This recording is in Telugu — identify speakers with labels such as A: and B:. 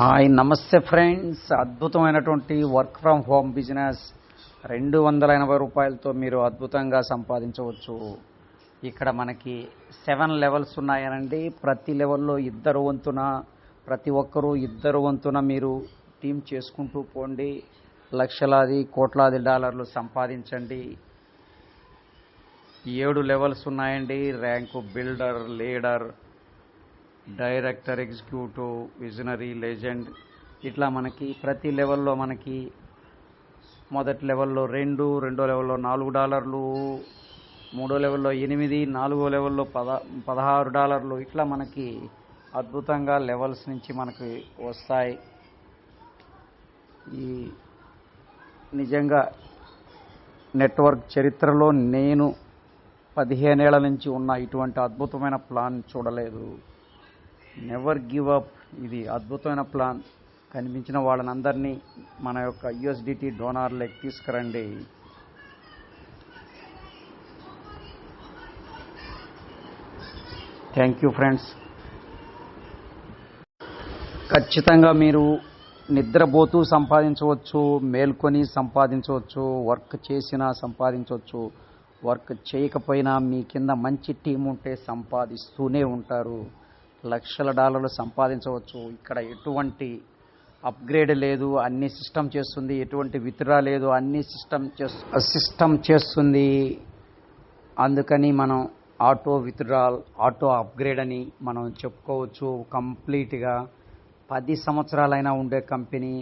A: హాయ్ నమస్తే ఫ్రెండ్స్, అద్భుతమైనటువంటి వర్క్ ఫ్రమ్ హోమ్ బిజినెస్ 280 రూపాయలతో మీరు అద్భుతంగా సంపాదించవచ్చు. ఇక్కడ మనకి 7 లెవెల్స్ ఉన్నాయనండి. ప్రతి లెవెల్లో ఇద్దరు వంతున, ప్రతి ఒక్కరూ ఇద్దరు వంతున మీరు టీం చేసుకుంటూ పోండి. లక్షలాది కోట్లాది డాలర్లు సంపాదించండి. 7 లెవెల్స్ ఉన్నాయండి. Rank builder, leader, director, executive, visionary, legend, ఇట్లా మనకి ప్రతి లెవెల్లో మనకి మొదటి లెవెల్లో 2, రెండో లెవెల్లో $4, మూడో లెవెల్లో 8, నాలుగో లెవెల్లో $16, ఇట్లా మనకి అద్భుతంగా లెవెల్స్ నుంచి మనకి వస్తాయి. ఈ నిజంగా నెట్వర్క్ చరిత్రలో నేను 15 ఏళ్ల నుంచి ఉన్న ఇటువంటి అద్భుతమైన ప్లాన్ చూడలేదు. Never give up. ఇది అద్భుతమైన ప్లాన్. కనిపించిన వాళ్ళనందరినీ మన యొక్క USDT డోనార్లకి తీసుకురండి. Thank you friends. ఖచ్చితంగా మీరు నిద్రపోతూ సంపాదించవచ్చు, మేల్కొని సంపాదించవచ్చు, వర్క్ చేసినా సంపాదించవచ్చు, వర్క్ చేయకపోయినా మీ కింద మంచి టీం ఉంటే సంపాదిస్తూనే ఉంటారు. లక్షల డాలర్లు సంపాదించవచ్చు. ఇక్కడ ఎటువంటి అప్గ్రేడ్ లేదు, అన్ని సిస్టమ్ చేస్తుంది. ఎటువంటి విత్డ్రా లేదు, అన్ని సిస్టమ్ చేస్తుంది. అందుకని మనం ఆటో విత్డ్రాల్, ఆటో అప్గ్రేడ్ అని మనం చెప్పుకోవచ్చు. కంప్లీట్గా 10 సంవత్సరాలైనా ఉండే కంపెనీ